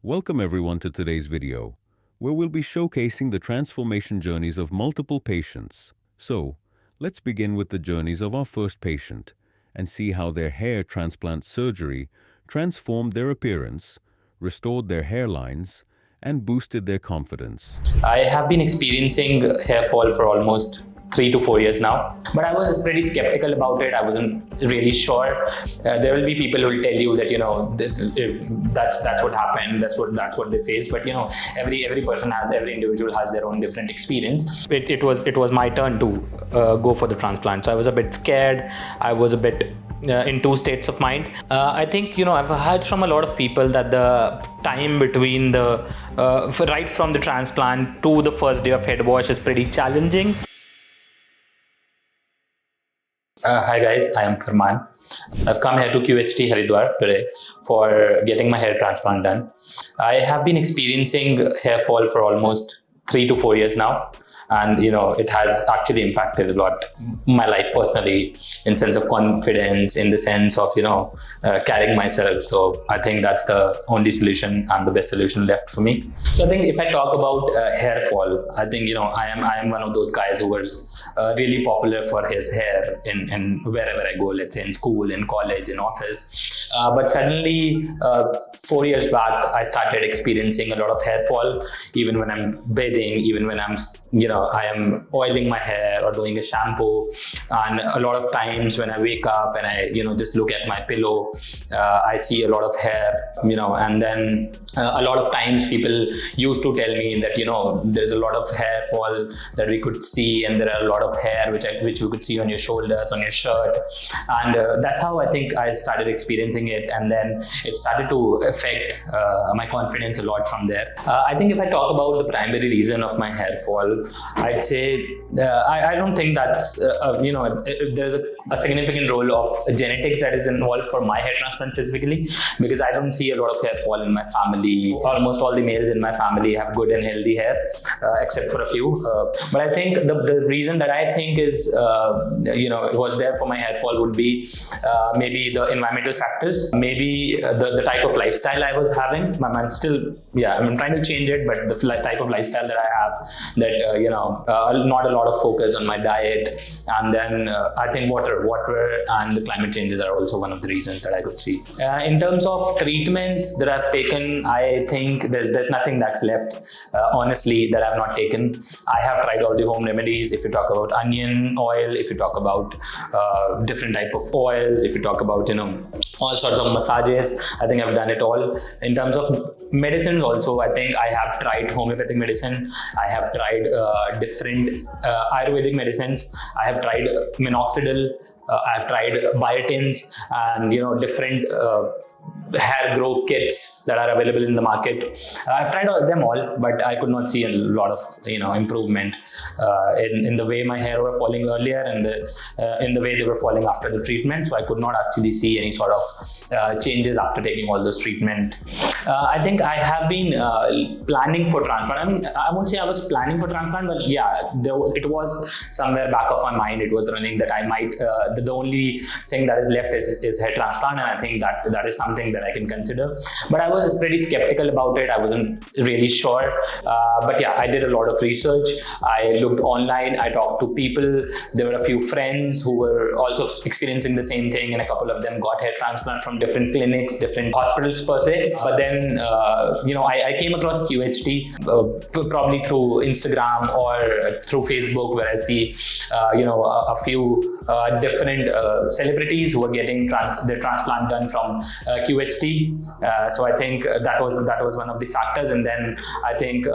Welcome everyone to today's video, where we'll be showcasing the transformation journeys of multiple patients. So, let's begin with the journeys of our first patient and see how their hair transplant surgery transformed their appearance, restored their hairlines, and boosted their confidence. I have been experiencing hair fall for almost 3 to 4 years now, but I was pretty skeptical about it. I wasn't really sure. There will be people who will tell you that that's what happened, that's what they faced. But every person every individual has their own different experience. It was my turn to go for the transplant, so I was a bit scared. I was a bit in two states of mind. I think I've heard from a lot of people that the time between the right from the transplant to the first day of head wash is pretty challenging. Hi guys, I am Farman. I've come here to QHT Haridwar today for getting my hair transplant done. I have been experiencing hair fall for almost 3 to 4 years now. And it has actually impacted a lot my life personally, in sense of confidence, in the sense of carrying myself. So I think that's the only solution and the best solution left for me. So I think if I talk about hair fall, I think I am one of those guys who was really popular for his hair in wherever I go, let's say in school, in college, in office. But suddenly 4 years back, I started experiencing a lot of hair fall, even when I'm bathing, even when I am oiling my hair or doing a shampoo. And a lot of times when I wake up and I just look at my pillow, I see a lot of hair, and then a lot of times people used to tell me that there's a lot of hair fall that we could see, and there are a lot of hair which you could see on your shoulders, on your shirt. And that's how I think I started experiencing it, and then it started to affect my confidence a lot from there. I think if I talk about the primary reason of my hair fall, I'd say I don't think that's there's a significant role of genetics that is involved for my hair transplant specifically, because I don't see a lot of hair fall in my family. Almost all the males in my family have good and healthy hair, except for a few. But I think the reason that I think is it was there for my hair fall would be maybe the environmental factors, maybe the type of lifestyle I was having. I'm trying to change it, but the type of lifestyle that I have, that not a lot of focus on my diet, and then I think water and the climate changes are also one of the reasons that I could see. In terms of treatments that I've taken, I think there's nothing that's left, honestly, that I've not taken. I have tried all the home remedies. If you talk about onion oil, if you talk about different type of oils, if you talk about all sorts of massages, I think I've done it all. In terms of medicines also, I think I have tried homeopathic medicine. I have tried different Ayurvedic medicines. I have tried minoxidil. I've tried biotins and different hair growth kits that are available in the market. I've tried them all, but I could not see a lot of improvement in the way my hair were falling earlier and in the way they were falling after the treatment. So I could not actually see any sort of changes after taking all those treatment. I think I have been planning for transplant. I mean, I won't say I was planning for transplant, but yeah, it was somewhere back of my mind. It was running that I might. The only thing that is left is hair transplant, and I think that is something that I can consider. But I was pretty skeptical about it. I wasn't really sure. But yeah, I did a lot of research. I looked online. I talked to people. There were a few friends who were also experiencing the same thing, and a couple of them got hair transplant from different clinics, different hospitals per se. But then, I came across QHT probably through Instagram or through Facebook, where I see, a few different celebrities who were getting their transplant done from QHT. So I think that was one of the factors. And then I think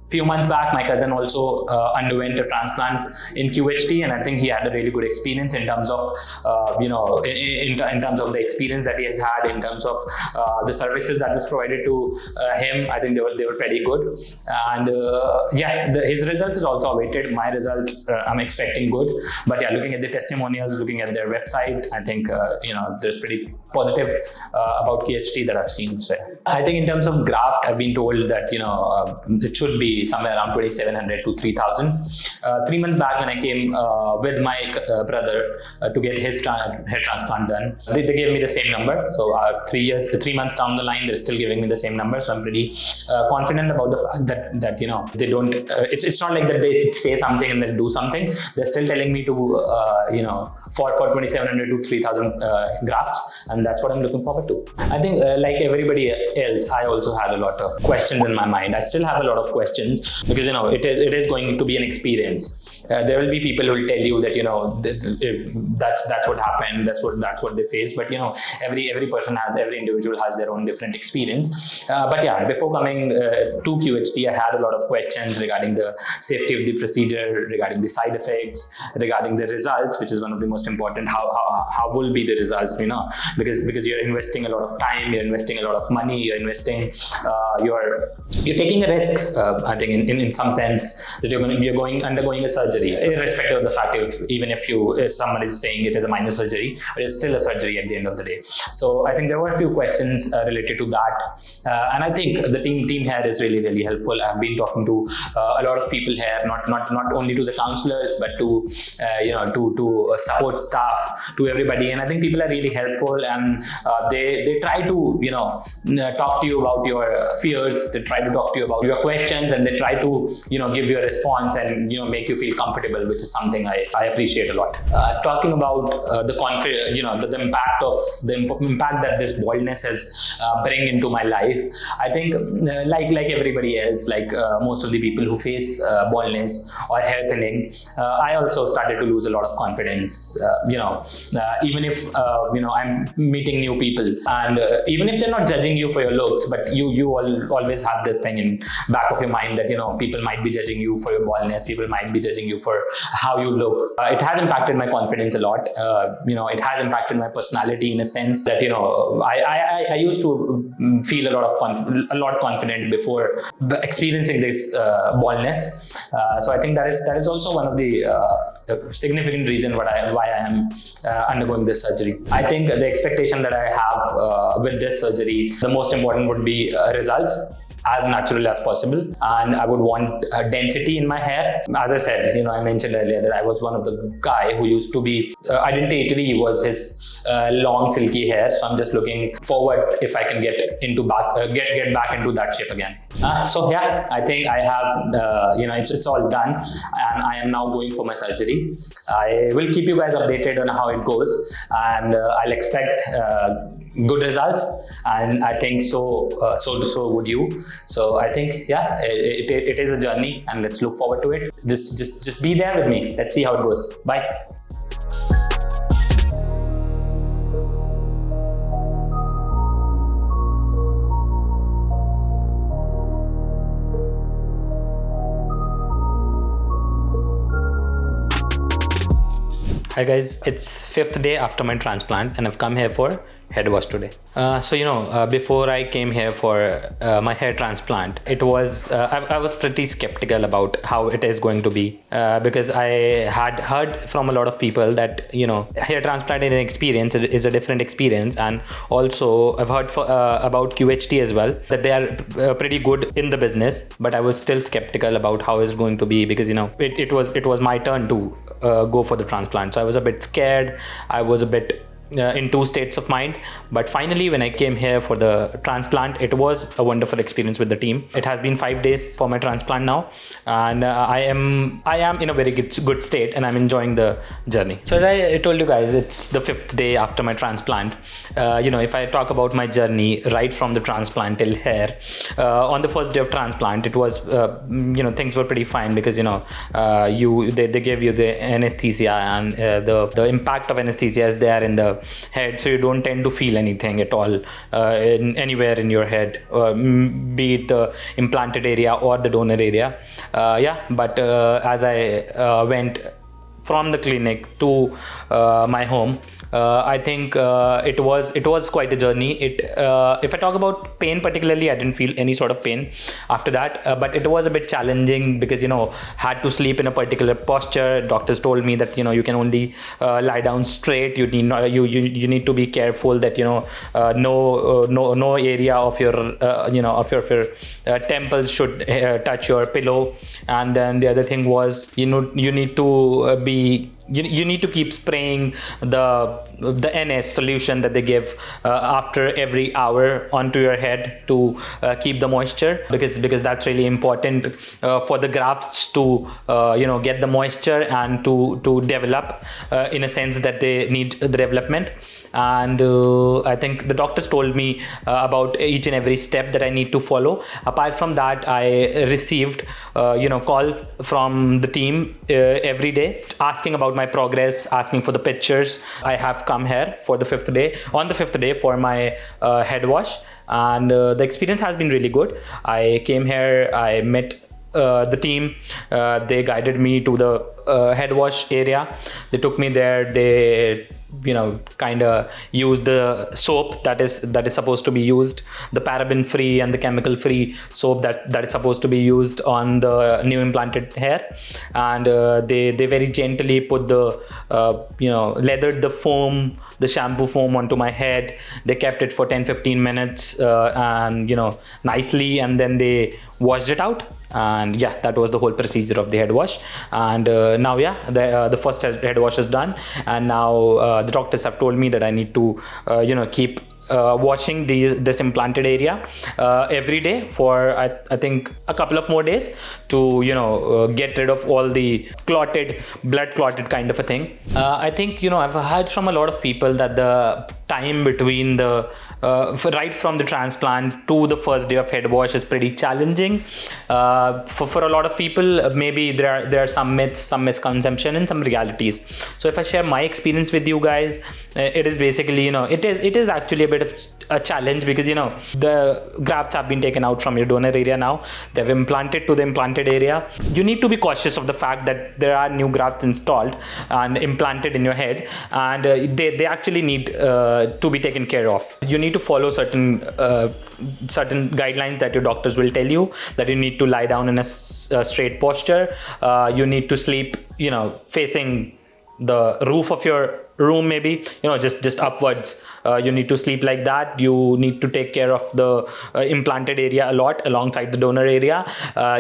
few months back, my cousin also underwent a transplant in QHT, and I think he had a really good experience in terms of, in terms of the experience that he has had, in terms of the services that was provided to him. I think they were pretty good, and his results is also awaited. My result, I'm expecting good, but yeah, looking at the testimonials, looking at their website, I think there's pretty positive about QHT that I've seen. So I think in terms of graft, I've been told that it should be be somewhere around 2,700 to 3,000. 3 months back, when I came with my brother to get his hair transplant done, they gave me the same number. So 3 months down the line, they're still giving me the same number. So I'm pretty confident about the fact that they don't. It's not like that they say something and then do something. They're still telling me to for 2,700 to 3,000 grafts, and that's what I'm looking forward to. I think like everybody else, I also had a lot of questions in my mind. I still have a lot of questions because it is going to be an experience. There will be people who will tell you that that's what happened, that's what they face. But every person every individual has their own different experience. But yeah, before coming to QHT, I had a lot of questions regarding the safety of the procedure, regarding the side effects, regarding the results, which is one of the most important. How will be the results? Because you're investing a lot of time, you're investing a lot of money, you're investing, you're taking a risk. I think in some sense that you're undergoing a surgery, irrespective of the fact if someone is saying it is a minor surgery, but it's still a surgery at the end of the day. So I think there were a few questions related to that, and I think the team here is really, really helpful. I've been talking to a lot of people here, not only to the counselors, but to support staff, to everybody, and I think people are really helpful, and they try to talk to you about your fears, they try to talk to you about your questions, and they try to give you a response and make you feel comfortable, which is something I appreciate a lot. Talking about the impact that this baldness has bring into my life, I think like everybody else, like most of the people who face baldness or hair thinning, I also started to lose a lot of confidence. Even if I'm meeting new people, and even if they're not judging you for your looks, but you always have this thing in back of your mind that people might be judging you for your baldness, people might be judging you for how you look. It has impacted my confidence a lot. It has impacted my personality in a sense that I used to feel a lot confident before experiencing this baldness. So I think that is also one of the significant reason why I am undergoing this surgery. I think the expectation that I have with this surgery, the most important would be results as natural as possible, and I would want density in my hair. As I said, I mentioned earlier that I was one of the guy who used to be identity was his long silky hair, so I'm just looking forward if I can get back into that shape again. So yeah, I think I have it's all done, and I am now going for my surgery. I will keep you guys updated on how it goes, and I'll expect good results, and I think so would you. So I think yeah, it is a journey, and let's look forward to it. Just be there with me. Let's see how it goes. Bye. Hi guys, it's 5th day after my transplant, and I've come here for head wash today. Before I came here for my hair transplant, I was pretty skeptical about how it is going to be, because I had heard from a lot of people that hair transplant is a different experience, and also I've heard about QHT as well, that they are pretty good in the business, but I was still skeptical about how it's going to be, because it was my turn to go for the transplant, so I was a bit scared. I was a bit in two states of mind, but finally when I came here for the transplant, it was a wonderful experience with the team. It has been 5 days for my transplant now, and I am in a very good state, and I'm enjoying the journey. So as I told you guys, it's the 5th day after my transplant. If I talk about my journey right from the transplant till here, on the first day of transplant, it was things were pretty fine, because they gave you the anesthesia, and the impact of anesthesia is there in the head, so you don't tend to feel anything at all anywhere in your head, be it the implanted area or the donor area. But as I went from the clinic to my home, I think it was quite a journey. If I talk about pain particularly, I didn't feel any sort of pain after that, but it was a bit challenging because had to sleep in a particular posture. Doctors told me that you can only lie down straight. You need not, you need to be careful that no area of your of your temples should touch your pillow. And then the other thing was you need to you need to keep spraying the NS solution that they give after every hour onto your head to keep the moisture, because that's really important for the grafts to get the moisture and to develop in a sense that they need the development. And I think the doctors told me about each and every step that I need to follow. Apart from that, I received calls from the team every day asking about my progress, asking for the pictures. I have come here for the fifth day for my head wash, and the experience has been really good. I came here, I met the team. They guided me to the head wash area. They took me there. They kind of use the soap that is supposed to be used, the paraben free and the chemical free soap that is supposed to be used on the new implanted hair. And they very gently put the leathered the shampoo foam onto my head. They kept it for 10-15 minutes and nicely, and then they washed it out. And yeah, that was the whole procedure of the head wash. And now the first head wash is done, and now the doctors have told me that I need to keep washing this implanted area every day for I think a couple of more days to get rid of all the blood clotted kind of a thing. I think I've heard from a lot of people that the time between the right from the transplant to the first day of head wash is pretty challenging for a lot of people. Maybe there are some myths, some misconception, and some realities. So if I share my experience with you guys, it is basically it is actually a bit of a challenge, because the grafts have been taken out from your donor area. Now they've implanted to the implanted area. You need to be cautious of the fact that there are new grafts installed and implanted in your head, and they actually need to be taken care of. You need to follow certain guidelines that your doctors will tell you, that you need to lie down in a straight posture. You need to sleep facing the roof of your room, maybe just upwards. You need to sleep like that. You need to take care of the implanted area a lot alongside the donor area.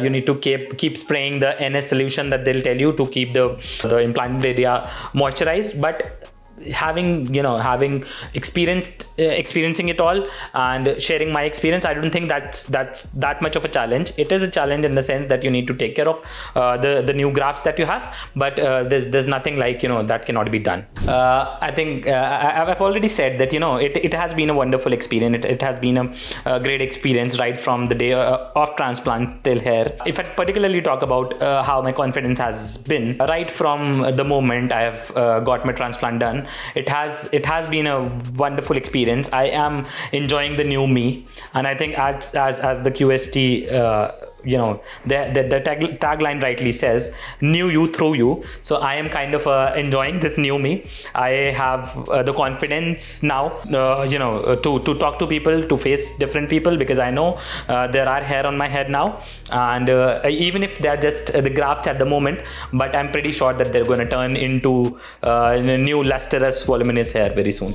You need to keep spraying the NS solution that they'll tell you to keep the implanted area moisturized. But having experiencing it all and sharing my experience, I don't think that's that much of a challenge. It is a challenge in the sense that you need to take care of the new grafts that you have, but there's nothing like that cannot be done. I think I've already said that it has been a wonderful experience. It has been a great experience right from the day of transplant till here. If I particularly talk about how my confidence has been right from the moment I have got my transplant done, it has been a wonderful experience. I am enjoying the new me, and I think as the QHT the tagline rightly says, new you through you. So I am kind of enjoying this new me. I have the confidence now to talk to people, to face different people, because I know there are hair on my head now, and even if they're just the grafts at the moment, but I'm pretty sure that they're going to turn into new lustrous voluminous hair very soon.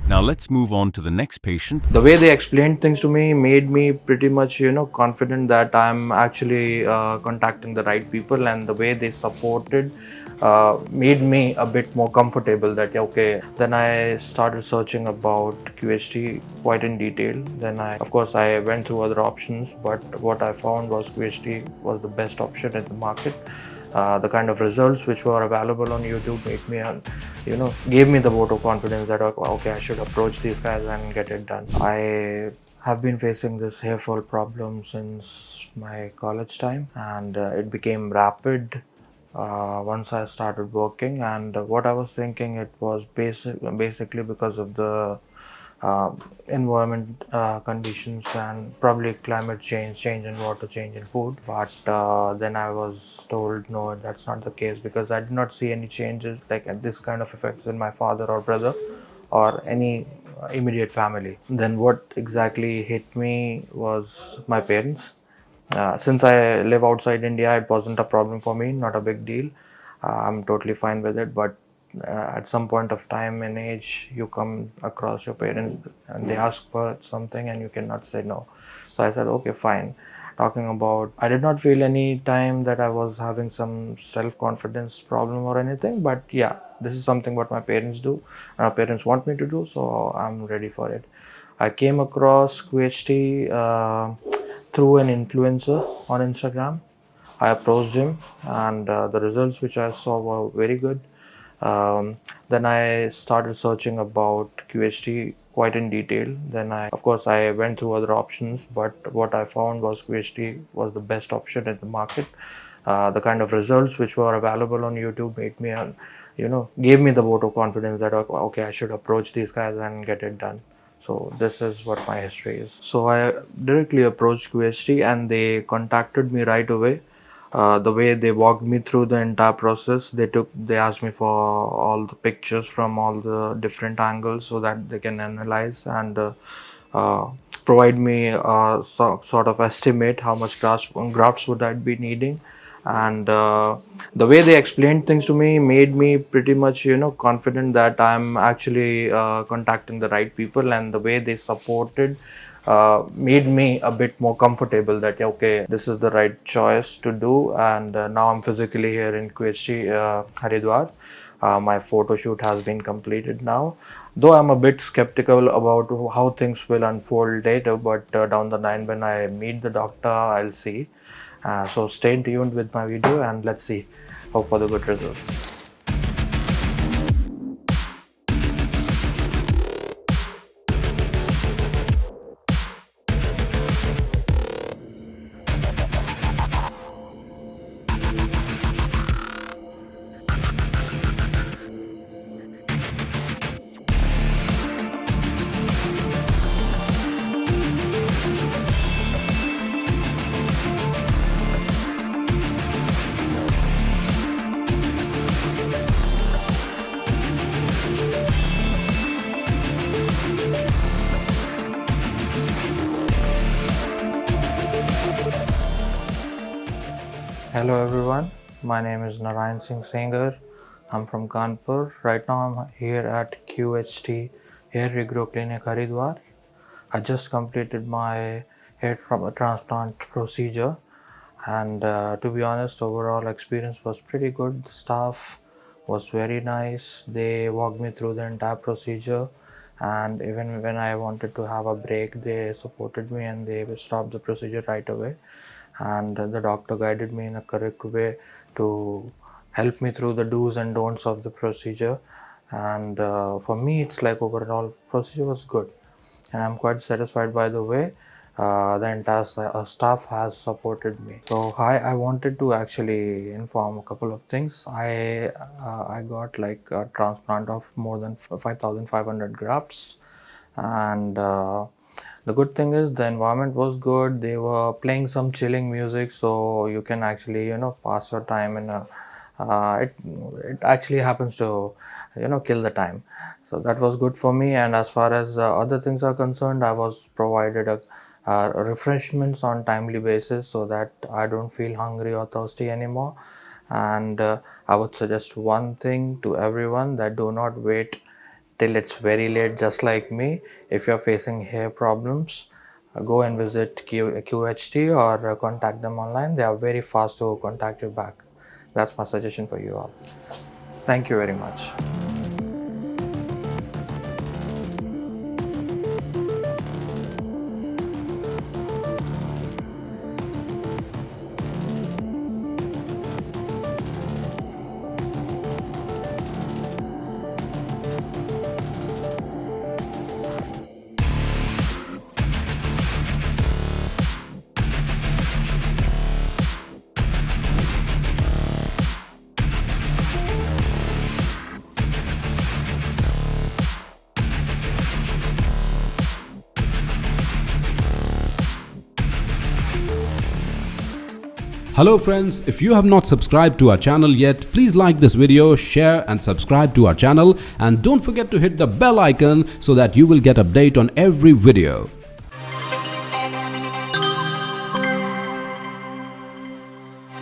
Now let's move on to the next patient. The way they explained things to me made me pretty much confident that I'm actually contacting the right people, and the way they supported made me a bit more comfortable that okay. Then I started searching about QHT quite in detail. Then I went through other options, but what I found was QHT was the best option in the market. The kind of results which were available on YouTube made me, gave me the vote of confidence that okay, I should approach these guys and get it done. I have been facing this hair fall problem since my college time, and it became rapid once I started working. And what I was thinking, it was basically because of the uh, environment conditions and probably climate change, change in water, change in food. But then I was told no, that's not the case, because I did not see any changes like this kind of effects in my father or brother or any immediate family. Then what exactly hit me was my parents. Since I live outside India, it wasn't a problem for me, not a big deal. I'm totally fine with it. But at some point of time and age, you come across your parents and they ask for something and you cannot say no. So I said, okay, fine. Talking about, I did not feel any time that I was having some self-confidence problem or anything. But yeah, this is something what my parents do. Parents want me to do, so I'm ready for it. I came across QHT through an influencer on Instagram. I approached him, and the results which I saw were very good. Then I started searching about QHT quite in detail. Then of course, I went through other options, but what I found was QHT was the best option in the market. The kind of results which were available on YouTube made me, gave me the vote of confidence that okay, I should approach these guys and get it done. So this is what my history is. So I directly approached QHT and they contacted me right away. The way they walked me through the entire process, they asked me for all the pictures from all the different angles so that they can analyze and uh, provide me sort of estimate how much grafts would I be needing. And the way they explained things to me made me pretty much confident that I'm actually contacting the right people, and the way they supported made me a bit more comfortable that okay, this is the right choice to do. And now I'm physically here in QHT Haridwar. My photo shoot has been completed now, though I'm a bit skeptical about how things will unfold later, but down the line when I meet the doctor, I'll see. So stay tuned with my video and let's see. Hope for the good results. Hello everyone, my name is Narayan Singh Sengar. I'm from Kanpur. Right now I'm here at QHT Hair Regrow Clinic Haridwar. I just completed my transplant procedure, and to be honest, overall experience was pretty good. The staff was very nice. They walked me through the entire procedure, and even when I wanted to have a break, they supported me and they stopped the procedure right away. And the doctor guided me in a correct way to help me through the do's and don'ts of the procedure. And for me, it's like overall procedure was good, and I'm quite satisfied by the way the entire staff has supported me. So I wanted to actually inform a couple of things. I got like a transplant of more than 5,500 grafts, and the good thing is the environment was good. They were playing some chilling music, so you can actually pass your time in a it actually happens to kill the time. So that was good for me. And as far as other things are concerned, I was provided refreshments on timely basis so that I don't feel hungry or thirsty anymore. And I would suggest one thing to everyone, that do not wait till it's very late, just like me. If you're facing hair problems, go and visit QHT or contact them online. They are very fast to contact you back. That's my suggestion for you all. Thank you very much. Hello friends, if you have not subscribed to our channel yet, please like this video, share and subscribe to our channel, and don't forget to hit the bell icon so that you will get update on every video.